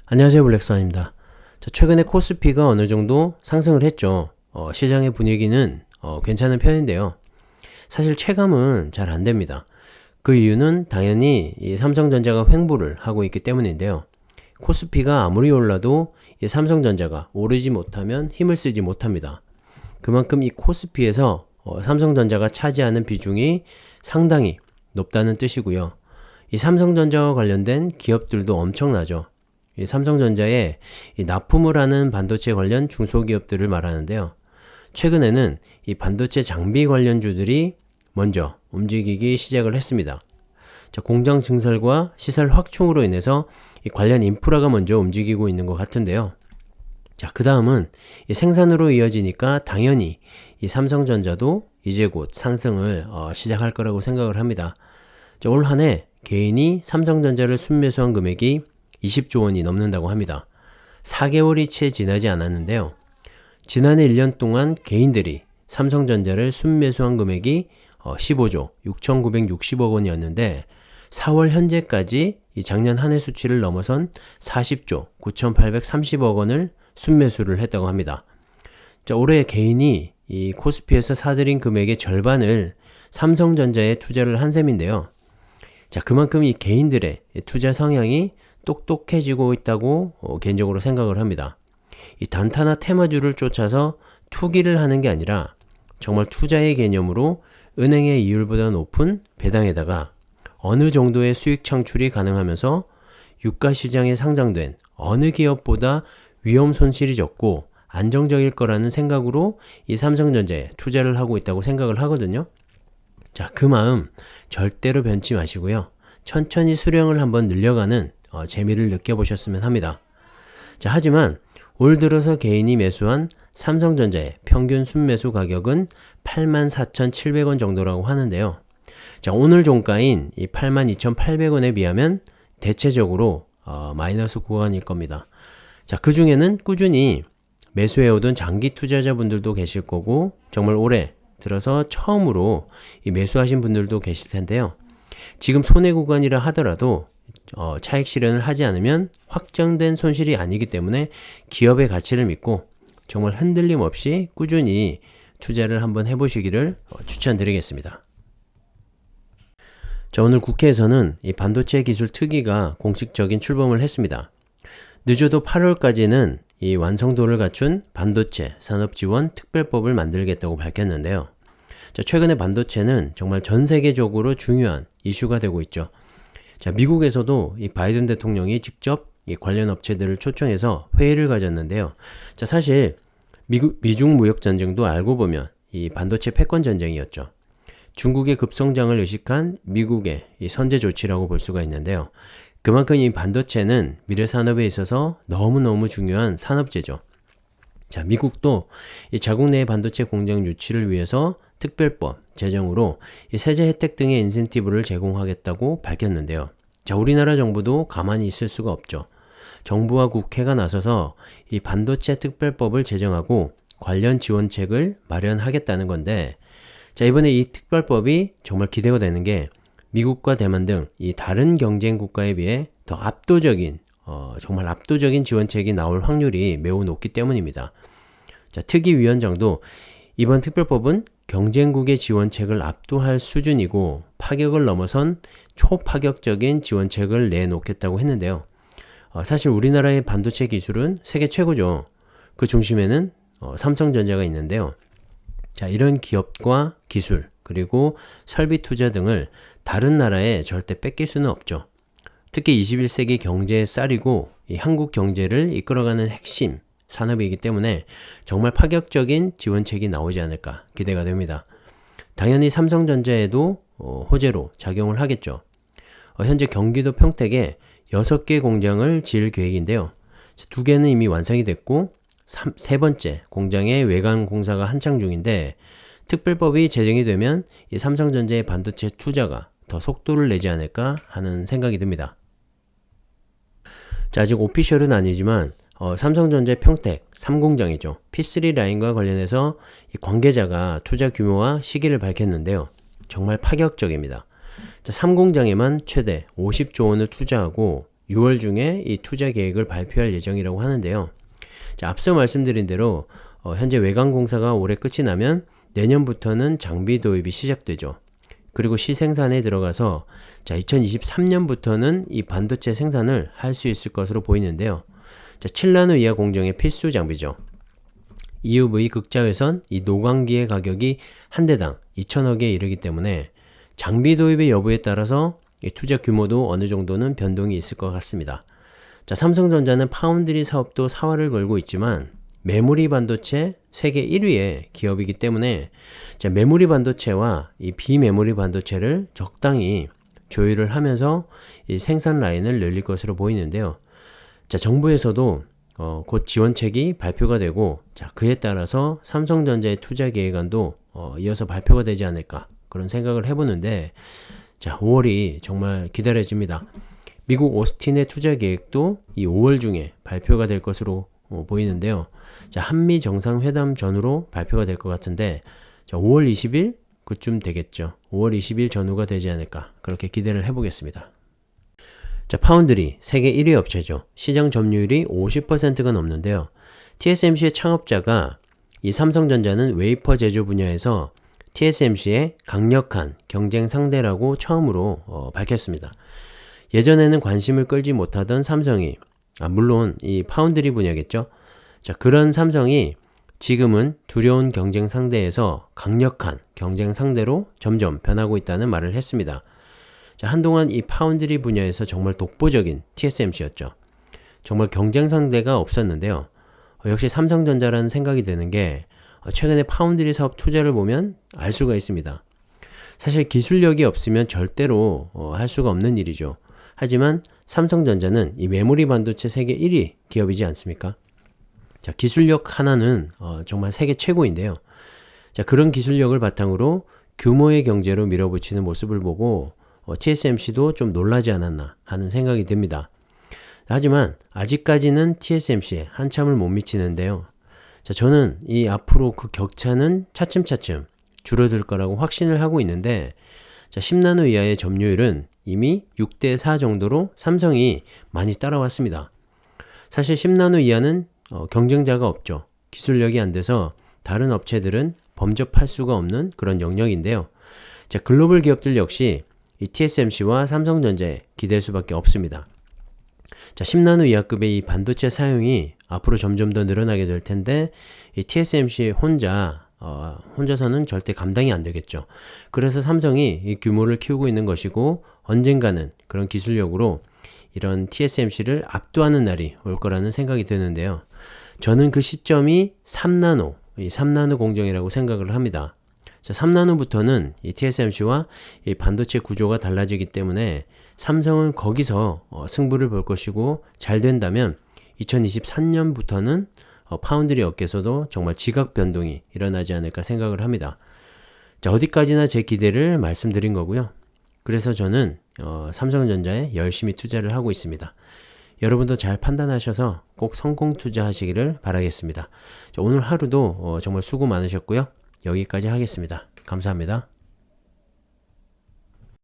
안녕하세요, 블랙스완입니다. 최근에 코스피가 어느 정도 상승을 했죠. 시장의 분위기는 괜찮은 편인데요. 사실 체감은 잘 안 됩니다. 그 이유는 당연히 이 삼성전자가 횡보를 하고 있기 때문인데요. 코스피가 아무리 올라도 이 삼성전자가 오르지 못하면 힘을 쓰지 못합니다. 그만큼 이 코스피에서 삼성전자가 차지하는 비중이 상당히 높다는 뜻이고요. 이 삼성전자와 관련된 기업들도 엄청나죠. 이 삼성전자의 이 납품을 하는 반도체 관련 중소기업들을 말하는데요. 최근에는 이 반도체 장비 관련주들이 먼저 움직이기 시작을 했습니다. 공장 증설과 시설 확충으로 인해서 이 관련 인프라가 먼저 움직이고 있는 것 같은데요. 그 다음은 이 생산으로 이어지니까 당연히 이 삼성전자도 이제 곧 상승을 시작할 거라고 생각을 합니다. 올 한 해 개인이 삼성전자를 순매수한 금액이 20조 원이 넘는다고 합니다. 4개월이 채 지나지 않았는데요. 지난해 1년 동안 개인들이 삼성전자를 순매수한 금액이 15조 6,960억 원이었는데 4월 현재까지 이 작년 한 해 수치를 넘어선 40조 9,830억 원을 순매수를 했다고 합니다. 올해 개인이 이 코스피에서 사들인 금액의 절반을 삼성전자에 투자를 한 셈인데요. 그만큼 이 개인들의 투자 성향이 똑똑해지고 있다고 개인적으로 생각을 합니다. 이 단타나 테마주를 쫓아서 투기를 하는 게 아니라 정말 투자의 개념으로 은행의 이율보다 높은 배당에다가 어느 정도의 수익 창출이 가능하면서 유가시장에 상장된 어느 기업보다 위험 손실이 적고 안정적일 거라는 생각으로 이 삼성전자에 투자를 하고 있다고 생각을 하거든요. 그 마음 절대로 변치 마시고요. 천천히 수량을 한번 늘려가는 재미를 느껴보셨으면 합니다. 하지만 올 들어서 개인이 매수한 삼성전자의 평균 순매수 가격은 84,700원 정도라고 하는데요. 오늘 종가인 이 82,800원에 비하면 대체적으로 마이너스 구간일 겁니다. 그 중에는 꾸준히 매수해오던 장기 투자자분들도 계실 거고 정말 올해 들어서 처음으로 이 매수하신 분들도 계실 텐데요. 지금 손해 구간이라 하더라도 차익 실현을 하지 않으면 확정된 손실이 아니기 때문에 기업의 가치를 믿고 정말 흔들림 없이 꾸준히 투자를 한번 해보시기를 추천드리겠습니다. 오늘 국회에서는 이 반도체 기술 특위가 공식적인 출범을 했습니다. 늦어도 8월까지는 이 완성도를 갖춘 반도체 산업지원 특별법을 만들겠다고 밝혔는데요. 최근에 반도체는 정말 전 세계적으로 중요한 이슈가 되고 있죠. 미국에서도 이 바이든 대통령이 직접 이 관련 업체들을 초청해서 회의를 가졌는데요. 사실 미중 무역 전쟁도 알고 보면 이 반도체 패권 전쟁이었죠. 중국의 급성장을 의식한 미국의 이 선제 조치라고 볼 수가 있는데요. 그만큼 이 반도체는 미래 산업에 있어서 너무너무 중요한 산업재죠. 미국도 이 자국 내의 반도체 공장 유치를 위해서 특별법 제정으로 이 세제 혜택 등의 인센티브를 제공하겠다고 밝혔는데요. 우리나라 정부도 가만히 있을 수가 없죠. 정부와 국회가 나서서 이 반도체 특별법을 제정하고 관련 지원책을 마련하겠다는 건데, 이번에 이 특별법이 정말 기대가 되는 게 미국과 대만 등 이 다른 경쟁 국가에 비해 더 압도적인 정말 압도적인 지원책이 나올 확률이 매우 높기 때문입니다. 특위위원장도 이번 특별법은 경쟁국의 지원책을 압도할 수준이고 파격을 넘어선 초파격적인 지원책을 내놓겠다고 했는데요. 사실 우리나라의 반도체 기술은 세계 최고죠. 그 중심에는 삼성전자가 있는데요. 이런 기업과 기술 그리고 설비 투자 등을 다른 나라에 절대 뺏길 수는 없죠. 특히 21세기 경제의 쌀이고 이 한국 경제를 이끌어가는 핵심 산업이기 때문에 정말 파격적인 지원책이 나오지 않을까 기대가 됩니다. 당연히 삼성전자에도 호재로 작용을 하겠죠. 현재 경기도 평택에 6개 공장을 지을 계획인데요. 2개는 이미 완성이 됐고 세 번째 공장의 외관 공사가 한창 중인데 특별법이 제정이 되면 이 삼성전자의 반도체 투자가 더 속도를 내지 않을까 하는 생각이 듭니다. 아직 오피셜은 아니지만 삼성전자 평택 3공장이죠. P3 라인과 관련해서 이 관계자가 투자 규모와 시기를 밝혔는데요. 정말 파격적입니다. 3공장에만 최대 50조 원을 투자하고 6월 중에 이 투자 계획을 발표할 예정이라고 하는데요. 자, 앞서 말씀드린 대로 현재 외관공사가 올해 끝이 나면 내년부터는 장비 도입이 시작되죠. 그리고 시생산에 들어가서 자, 2023년부터는 이 반도체 생산을 할 수 있을 것으로 보이는데요. 자, 7나노 이하 공정의 필수 장비죠. EUV 극자외선 이 노광기의 가격이 한 대당 2천억에 이르기 때문에 장비 도입의 여부에 따라서 이 투자 규모도 어느 정도는 변동이 있을 것 같습니다. 자, 삼성전자는 파운드리 사업도 사활을 걸고 있지만 메모리 반도체 세계 1위의 기업이기 때문에 자, 메모리 반도체와 이 비메모리 반도체를 적당히 조율을 하면서 이 생산 라인을 늘릴 것으로 보이는데요. 자, 정부에서도 곧 지원책이 발표가 되고 자, 그에 따라서 삼성전자의 투자 계획안도 이어서 발표가 되지 않을까 그런 생각을 해보는데 자, 5월이 정말 기다려집니다. 미국 오스틴의 투자 계획도 이 5월 중에 발표가 될 것으로 보이는데요. 자, 한미 정상회담 전후로 발표가 될 것 같은데 자, 5월 20일 그쯤 되겠죠. 5월 20일 전후가 되지 않을까 그렇게 기대를 해보겠습니다. 자, 파운드리 세계 1위 업체죠. 시장 점유율이 50%가 넘는데요. TSMC의 창업자가 이 삼성전자는 웨이퍼 제조 분야에서 TSMC의 강력한 경쟁 상대라고 처음으로 밝혔습니다. 예전에는 관심을 끌지 못하던 삼성이 물론 이 파운드리 분야겠죠. 자, 그런 삼성이 지금은 두려운 경쟁 상대에서 강력한 경쟁 상대로 점점 변하고 있다는 말을 했습니다. 자, 한동안 이 파운드리 분야에서 정말 독보적인 TSMC였죠. 정말 경쟁 상대가 없었는데요. 역시 삼성전자라는 생각이 드는 게 최근에 파운드리 사업 투자를 보면 알 수가 있습니다. 사실 기술력이 없으면 절대로 할 수가 없는 일이죠. 하지만 삼성전자는 이 메모리 반도체 세계 1위 기업이지 않습니까? 자, 기술력 하나는 정말 세계 최고인데요. 자, 그런 기술력을 바탕으로 규모의 경제로 밀어붙이는 모습을 보고 TSMC도 좀 놀라지 않았나 하는 생각이 듭니다. 하지만 아직까지는 TSMC에 한참을 못 미치는데요. 자, 저는 이 앞으로 그 격차는 차츰차츰 줄어들 거라고 확신을 하고 있는데 자, 10나노 이하의 점유율은 이미 6대4 정도로 삼성이 많이 따라왔습니다. 사실 10나노 이하는 경쟁자가 없죠. 기술력이 안 돼서 다른 업체들은 범접할 수가 없는 그런 영역인데요. 자, 글로벌 기업들 역시 이 TSMC와 삼성전자에 기댈 수밖에 없습니다. 자, 10나노 이하급의 이 반도체 사용이 앞으로 점점 더 늘어나게 될 텐데 이 TSMC 혼자서는 절대 감당이 안 되겠죠. 그래서 삼성이 이 규모를 키우고 있는 것이고 언젠가는 그런 기술력으로 이런 TSMC를 압도하는 날이 올 거라는 생각이 드는데요. 저는 그 시점이 3나노, 이 3나노 공정이라고 생각을 합니다. 자, 3나노부터는 이 TSMC와 이 반도체 구조가 달라지기 때문에 삼성은 거기서 승부를 볼 것이고 잘 된다면 2023년부터는 파운드리 업계에서도 정말 지각 변동이 일어나지 않을까 생각을 합니다. 자, 어디까지나 제 기대를 말씀드린 거고요. 그래서 저는 삼성전자에 열심히 투자를 하고 있습니다. 여러분도 잘 판단하셔서 꼭 성공 투자하시기를 바라겠습니다. 자, 오늘 하루도 정말 수고 많으셨고요. 여기까지 하겠습니다. 감사합니다.